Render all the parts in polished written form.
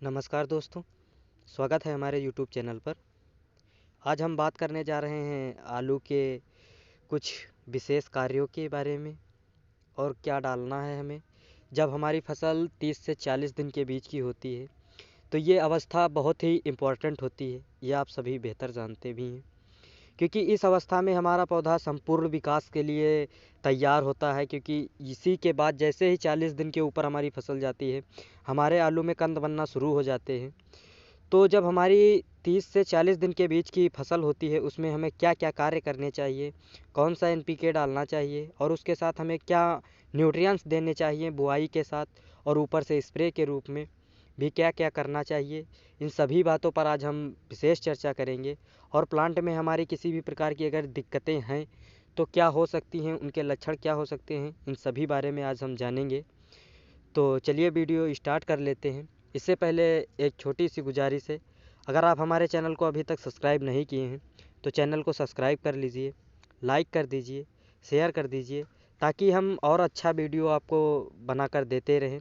नमस्कार दोस्तों, स्वागत है हमारे यूट्यूब चैनल पर। आज हम बात करने जा रहे हैं आलू के कुछ विशेष कार्यों के बारे में और क्या डालना है हमें जब हमारी फसल 30 से 40 दिन के बीच की होती है। तो ये अवस्था बहुत ही इम्पोर्टेंट होती है, ये आप सभी बेहतर जानते भी हैं, क्योंकि इस अवस्था में हमारा पौधा संपूर्ण विकास के लिए तैयार होता है। क्योंकि इसी के बाद जैसे ही 40 दिन के ऊपर हमारी फसल जाती है, हमारे आलू में कंद बनना शुरू हो जाते हैं। तो जब हमारी 30 से 40 दिन के बीच की फसल होती है, उसमें हमें क्या-क्या कार्य करने चाहिए, कौन सा एनपीके डालना चाहिए और उसके साथ हमें क्या न्यूट्रिएंट्स देने चाहिए बुआई के साथ, और ऊपर से स्प्रे के रूप में भी क्या-क्या करना चाहिए, इन सभी बातों पर आज हम विशेष चर्चा करेंगे। और प्लांट में हमारी किसी भी प्रकार की अगर दिक्कतें हैं, तो क्या हो सकती हैं, उनके लक्षण क्या हो सकते हैं, इन सभी बारे में आज हम जानेंगे। तो चलिए वीडियो स्टार्ट कर लेते हैं। इससे पहले एक छोटी सी गुजारिश है, अगर आप हमारे चैनल को अभी तक सब्सक्राइब नहीं किए हैं तो चैनल को सब्सक्राइब कर लीजिए, लाइक कर दीजिए, शेयर कर दीजिए, ताकि हम और अच्छा वीडियो आपको बनाकर देते रहें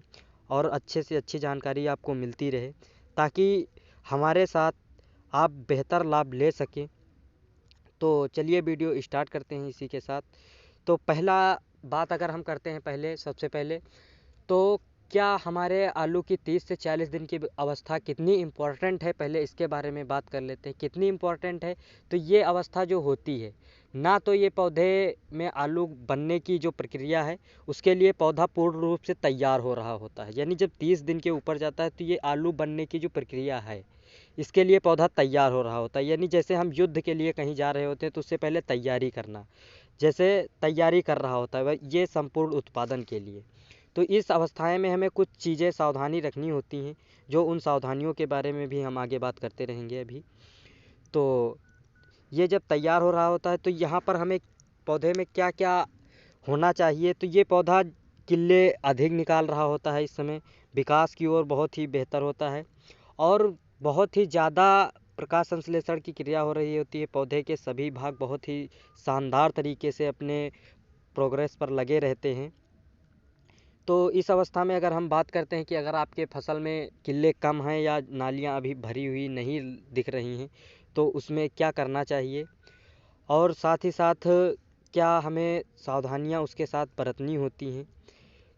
और अच्छे से अच्छी जानकारी आपको मिलती रहे, ताकि हमारे साथ आप बेहतर लाभ ले सकें। तो चलिए वीडियो स्टार्ट करते हैं इसी के साथ। तो पहला बात अगर हम करते हैं, पहले सबसे पहले तो क्या हमारे आलू की 30 से 40 दिन की अवस्था कितनी इम्पोर्टेंट है, पहले इसके बारे में बात कर लेते हैं। कितनी इम्पोर्टेंट है, तो ये अवस्था जो होती है ना, तो ये पौधे में आलू बनने की जो प्रक्रिया है, उसके लिए पौधा पूर्ण रूप से तैयार हो रहा होता है। यानी जब 30 दिन के ऊपर जाता है तो ये आलू बनने की जो प्रक्रिया है, इसके लिए पौधा तैयार हो रहा होता है। यानी जैसे हम युद्ध के लिए कहीं जा रहे होते हैं तो उससे पहले तैयारी करना, जैसे तैयारी कर रहा होता है ये संपूर्ण उत्पादन के लिए। तो इस अवस्थाएं में हमें कुछ चीज़ें सावधानी रखनी होती हैं, जो उन सावधानियों के बारे में भी हम आगे बात करते रहेंगे अभी। तो ये जब तैयार हो रहा होता है तो यहाँ पर हमें पौधे में क्या क्या होना चाहिए। तो ये पौधा किल्ले अधिक निकाल रहा होता है, इस समय विकास की ओर बहुत ही बेहतर होता है और बहुत ही ज़्यादा प्रकाश संश्लेषण की क्रिया हो रही होती है। पौधे के सभी भाग बहुत ही शानदार तरीके से अपने प्रोग्रेस पर लगे रहते हैं। तो इस अवस्था में अगर हम बात करते हैं कि अगर आपके फसल में किल्ले कम हैं या नालियाँ अभी भरी हुई नहीं दिख रही हैं, तो उसमें क्या करना चाहिए और साथ ही साथ क्या हमें सावधानियाँ उसके साथ बरतनी होती हैं,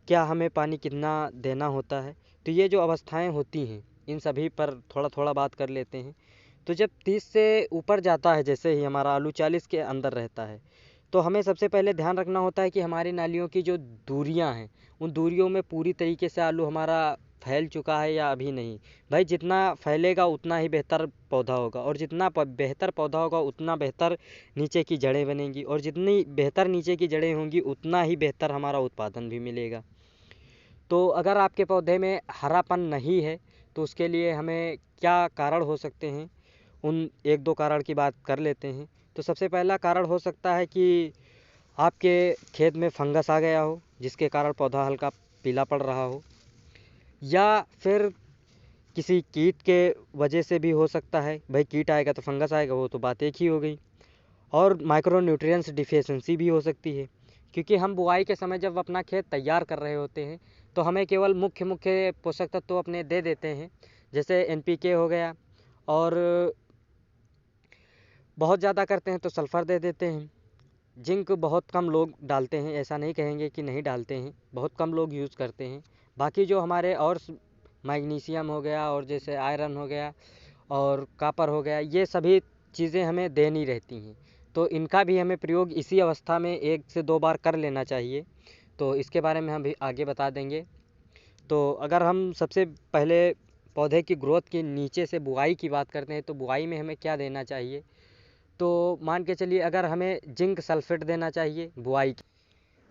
क्या हमें पानी कितना देना होता है। तो ये जो अवस्थाएं होती हैं, इन सभी पर थोड़ा थोड़ा बात कर लेते हैं। तो जब 30 से ऊपर जाता है, जैसे ही हमारा आलू 40 के अंदर रहता है, तो हमें सबसे पहले ध्यान रखना होता है कि हमारी नालियों की जो दूरियां हैं, उन दूरियों में पूरी तरीके से आलू हमारा फैल चुका है या अभी नहीं। भाई जितना फैलेगा उतना ही बेहतर पौधा होगा, और जितना बेहतर पौधा होगा उतना बेहतर नीचे की जड़ें बनेंगी, और जितनी बेहतर नीचे की जड़ें होंगी उतना ही बेहतर हमारा उत्पादन भी मिलेगा। तो अगर आपके पौधे में हरापन नहीं है, तो उसके लिए हमें क्या कारण हो सकते हैं, उन एक दो कारण की बात कर लेते हैं। तो सबसे पहला कारण हो सकता है कि आपके खेत में फंगस आ गया हो, जिसके कारण पौधा हल्का पीला पड़ रहा हो, या फिर किसी कीट के वजह से भी हो सकता है। भाई कीट आएगा तो फंगस आएगा, वो तो बात एक ही हो गई। और माइक्रो न्यूट्रिएंट्स डिफिशिएंसी भी हो सकती है, क्योंकि हम बुआई के समय जब अपना खेत तैयार कर रहे होते हैं, तो हमें केवल मुख्य मुख्य पोषक तत्व तो अपने दे देते हैं, जैसे एनपीके हो गया, और बहुत ज़्यादा करते हैं तो सल्फ़र दे देते हैं। जिंक बहुत कम लोग डालते हैं, ऐसा नहीं कहेंगे कि नहीं डालते हैं, बहुत कम लोग यूज़ करते हैं। बाकी जो हमारे और मैग्नीशियम हो गया, और जैसे आयरन हो गया और कॉपर हो गया, ये सभी चीज़ें हमें देनी रहती हैं। तो इनका भी हमें प्रयोग इसी अवस्था में 1 से 2 बार कर लेना चाहिए। तो इसके बारे में हम भी आगे बता देंगे। तो अगर हम सबसे पहले पौधे की ग्रोथ की नीचे से बुआई की बात करते हैं, तो बुआई में हमें क्या देना चाहिए। तो मान के चलिए अगर हमें जिंक सल्फेट देना चाहिए बुआई की,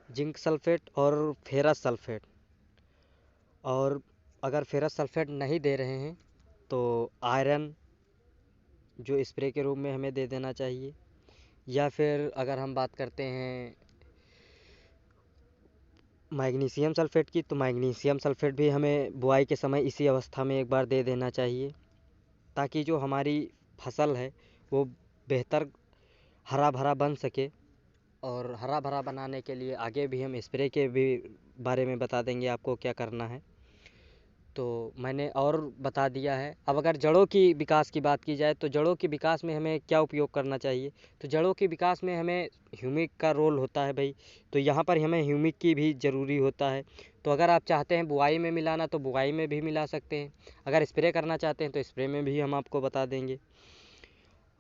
जिंक सल्फेट और फेरस सल्फेट। और अगर फेरस सल्फेट नहीं दे रहे हैं तो आयरन जो स्प्रे के रूप में हमें दे देना चाहिए। या फिर अगर हम बात करते हैं मैग्नीशियम सल्फेट की, तो मैग्नीशियम सल्फेट भी हमें बुआई के समय इसी अवस्था में एक बार दे देना चाहिए, ताकि जो हमारी फसल है वो बेहतर हरा भरा बन सके। और हरा भरा बनाने के लिए आगे भी हम स्प्रे के भी बारे में बता देंगे आपको क्या करना है। तो मैंने और बता दिया है। अब अगर जड़ों की विकास की बात की जाए तो जड़ों के विकास में हमें क्या उपयोग करना चाहिए, तो जड़ों के विकास में हमें ह्यूमिक का रोल होता है भाई। तो यहाँ पर हमें ह्यूमिक की भी ज़रूरी होता है। तो अगर आप चाहते हैं बुआई में मिलाना तो बुआई में भी मिला सकते हैं, अगर स्प्रे करना चाहते हैं तो स्प्रे में भी हम आपको बता देंगे।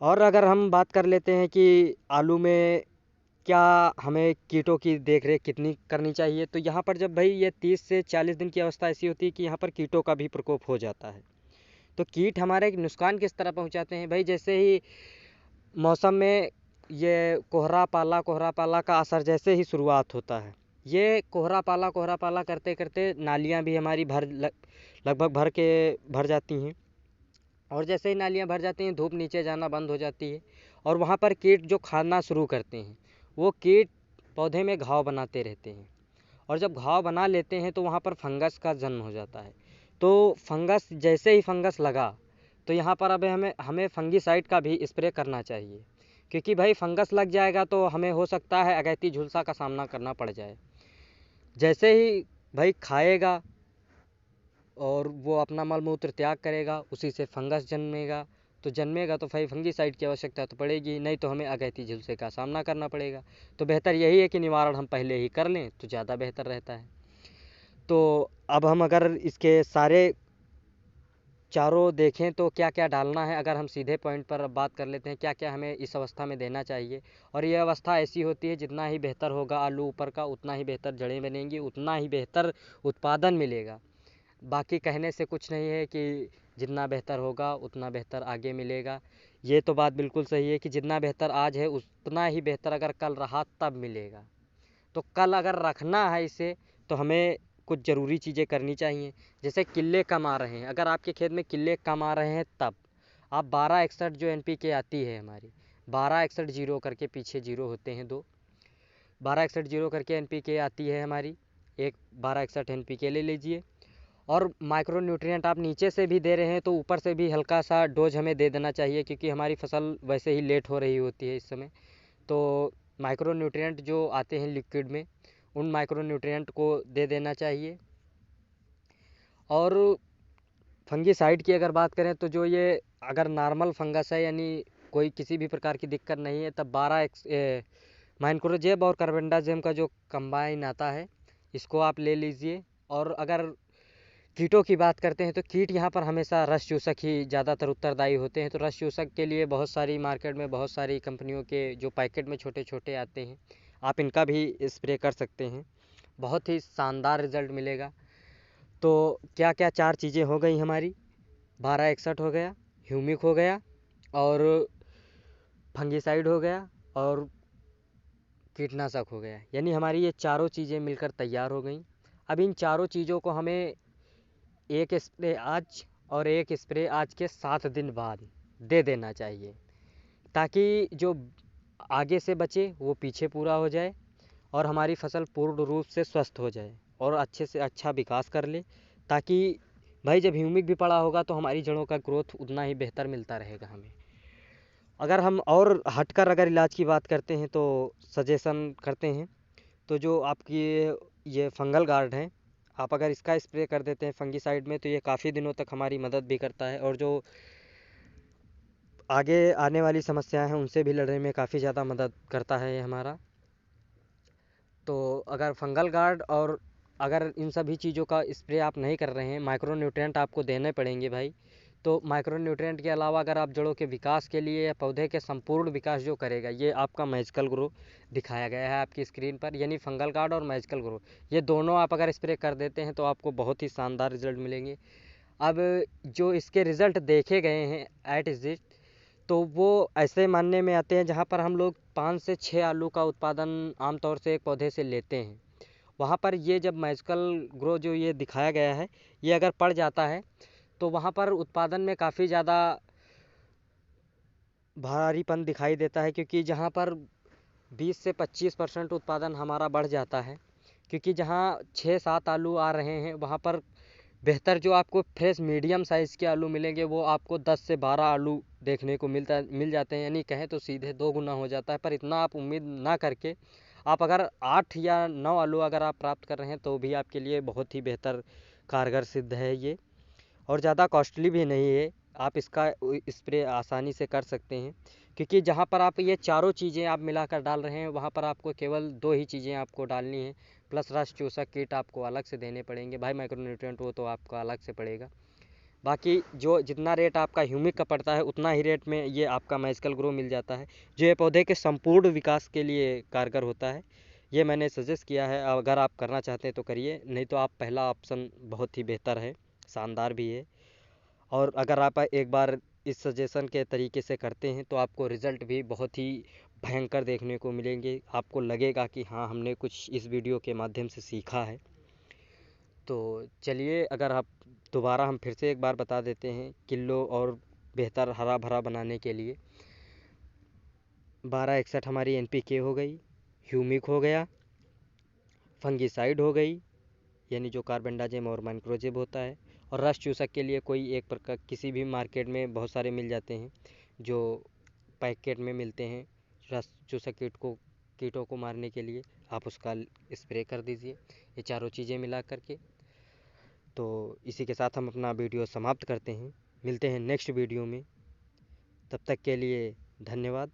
और अगर हम बात कर लेते हैं कि आलू में क्या हमें कीटों की देख रेख कितनी करनी चाहिए, तो यहाँ पर जब भाई ये 30 से 40 दिन की अवस्था ऐसी होती है कि यहाँ पर कीटों का भी प्रकोप हो जाता है। तो कीट हमारे नुकसान किस तरह पहुँचाते हैं भाई, जैसे ही मौसम में ये कोहरा पाला का असर जैसे ही शुरुआत होता है, ये कोहरा पाला करते करते नालियाँ भी हमारी लगभग भर जाती हैं। और जैसे ही नालियाँ भर जाती हैं धूप नीचे जाना बंद हो जाती है और वहाँ पर कीट जो खाना शुरू करते हैं, वो कीट पौधे में घाव बनाते रहते हैं। और जब घाव बना लेते हैं तो वहाँ पर फंगस का जन्म हो जाता है। तो फंगस जैसे ही फंगस लगा तो यहाँ पर अब हमें फंगीसाइड का भी स्प्रे करना चाहिए, क्योंकि भाई फंगस लग जाएगा तो हमें हो सकता है अगैती झुलसा का सामना करना पड़ जाए। जैसे ही भाई खाएगा और वो अपना मल मूत्र त्याग करेगा, उसी से फंगस जन्मेगा। तो जन्मेगा तो भाई फंगीसाइड की आवश्यकता तो पड़ेगी, नहीं तो हमें अगैती झुलसे का सामना करना पड़ेगा। तो बेहतर यही है कि निवारण हम पहले ही कर लें तो ज़्यादा बेहतर रहता है। तो अब हम अगर इसके सारे चारों देखें तो क्या क्या डालना है, अगर हम सीधे पॉइंट पर अब बात कर लेते हैं क्या क्या हमें इस अवस्था में देना चाहिए। और ये अवस्था ऐसी होती है जितना ही बेहतर होगा आलू ऊपर का, उतना ही बेहतर जड़ें बनेंगी, उतना ही बेहतर उत्पादन मिलेगा। बाकी कहने से कुछ नहीं है कि जितना बेहतर होगा उतना बेहतर आगे मिलेगा। ये तो बात बिल्कुल सही है कि जितना बेहतर आज है उतना ही बेहतर अगर कल रहा तब मिलेगा। तो कल अगर रखना है इसे तो हमें कुछ ज़रूरी चीज़ें करनी चाहिए। जैसे किल्ले कम आ रहे हैं, अगर आपके खेत में किल्ले कम आ रहे हैं तब आप 1261 जो NPK आती है हमारी, 1261 जीरो करके पीछे जीरो होते हैं दो, 1261 जीरो करके NPK आती है हमारी, एक 1261 NPK ले लीजिए। और माइक्रो न्यूट्रिएंट आप नीचे से भी दे रहे हैं तो ऊपर से भी हल्का सा डोज हमें दे देना चाहिए, क्योंकि हमारी फसल वैसे ही लेट हो रही होती है इस समय। तो माइक्रो न्यूट्रिएंट जो आते हैं लिक्विड में, उन माइक्रो न्यूट्रिएंट को दे देना चाहिए। और फंगीसाइड की अगर बात करें तो जो ये अगर नॉर्मल फंगस है यानी कोई किसी भी प्रकार की दिक्कत नहीं है तब 12 माइक्रोजेब और कार्बेंडाजिम का जो कंबाइन आता है इसको आप ले लीजिए। और अगर कीटों की बात करते हैं तो कीट यहाँ पर हमेशा रस चूसक ही ज़्यादातर उत्तरदायी होते हैं। तो रस चूसक के लिए बहुत सारी मार्केट में बहुत सारी कंपनियों के जो पैकेट में छोटे छोटे आते हैं, आप इनका भी स्प्रे कर सकते हैं, बहुत ही शानदार रिज़ल्ट मिलेगा। तो क्या क्या चार चीज़ें हो गई हमारी, 1261 हो गया, ह्यूमिक हो गया, और फंगीसाइड हो गया, और कीटनाशक हो गया, यानी हमारी ये चारों चीज़ें मिलकर तैयार हो गई। अब इन चारों चीज़ों को हमें एक स्प्रे आज और एक स्प्रे आज के 7 दिन बाद दे देना चाहिए, ताकि जो आगे से बचे वो पीछे पूरा हो जाए और हमारी फसल पूर्ण रूप से स्वस्थ हो जाए और अच्छे से अच्छा विकास कर ले। ताकि भाई जब ह्यूमिक भी पड़ा होगा तो हमारी जड़ों का ग्रोथ उतना ही बेहतर मिलता रहेगा हमें। अगर हम और हटकर अगर इलाज की बात करते हैं तो सजेशन करते हैं, तो जो आपकी ये फंगल गार्ड है, आप अगर इसका स्प्रे कर देते हैं फंगीसाइड में तो ये काफ़ी दिनों तक हमारी मदद भी करता है और जो आगे आने वाली समस्याएं हैं उनसे भी लड़ने में काफ़ी ज़्यादा मदद करता है ये हमारा। तो अगर फंगल गार्ड और अगर इन सभी चीज़ों का स्प्रे आप नहीं कर रहे हैं, माइक्रो न्यूट्रिएंट आपको देने पड़ेंगे भाई। तो माइक्रो न्यूट्रिएंट के अलावा अगर आप जड़ों के विकास के लिए या पौधे के संपूर्ण विकास जो करेगा, ये आपका मैजिकल ग्रो दिखाया गया है आपकी स्क्रीन पर, यानी फंगल गार्ड और मैजिकल ग्रो, ये दोनों आप अगर स्प्रे कर देते हैं तो आपको बहुत ही शानदार रिजल्ट मिलेंगे। अब जो इसके रिज़ल्ट देखे गए हैं एट इज़, तो वो ऐसे मानने में आते हैं जहाँ पर हम लोग 5 से 6 आलू का उत्पादन आमतौर से एक पौधे से लेते हैं, वहाँ पर ये जब मैजिकल ग्रो जो ये दिखाया गया है ये अगर पड़ जाता है तो वहाँ पर उत्पादन में काफ़ी ज़्यादा भारीपन दिखाई देता है, क्योंकि जहाँ पर 20 से 25% उत्पादन हमारा बढ़ जाता है, क्योंकि जहाँ 6-7 आलू आ रहे हैं वहाँ पर बेहतर जो आपको फ्रेश मीडियम साइज़ के आलू मिलेंगे वो आपको 10 से 12 आलू देखने को मिल जाते हैं, यानी कहें तो सीधे 2 गुना हो जाता है। पर इतना आप उम्मीद ना करके आप अगर 8 या 9 आलू अगर आप प्राप्त कर रहे हैं तो भी आपके लिए बहुत ही बेहतर कारगर सिद्ध है ये। और ज़्यादा कॉस्टली भी नहीं है। आप इसका स्प्रे आसानी से कर सकते हैं, क्योंकि जहाँ पर आप ये चारों चीज़ें आप मिलाकर डाल रहे हैं वहाँ पर आपको केवल 2 ही चीज़ें आपको डालनी है, प्लस रस्ट चूसक किट आपको अलग से देने पड़ेंगे। भाई माइक्रोन्यूट्रिएंट वो तो आपका अलग से पड़ेगा। बाकी जो जितना रेट आपका ह्यूमिक का पड़ता है उतना ही रेट में ये आपका मैजिकल ग्रो मिल जाता है, जो ये पौधे के संपूर्ण विकास के लिए कारगर होता है। ये मैंने सजेस्ट किया है, अगर आप करना चाहते हैं तो करिए, नहीं तो आप पहला ऑप्शन बहुत ही बेहतर है, शानदार भी है। और अगर आप एक बार इस सजेशन के तरीके से करते हैं तो आपको रिज़ल्ट भी बहुत ही भयंकर देखने को मिलेंगे। आपको लगेगा कि हाँ, हमने कुछ इस वीडियो के माध्यम से सीखा है। तो चलिए, अगर आप दोबारा हम फिर से एक बार बता देते हैं, किलो और बेहतर हरा भरा बनाने के लिए 1261 हमारी NPK हो गई, ह्यूमिक हो गया, फंगिसाइड हो गई यानी जो कार्बेंडाजिम और माइक्रोजिब होता है, और रस चूसक के लिए कोई एक प्रकार किसी भी मार्केट में बहुत सारे मिल जाते हैं जो पैकेट में मिलते हैं रस चूसक कीटों को मारने के लिए, आप उसका स्प्रे कर दीजिए ये चारों चीज़ें मिला करके। तो इसी के साथ हम अपना वीडियो समाप्त करते हैं, मिलते हैं नेक्स्ट वीडियो में। तब तक के लिए धन्यवाद।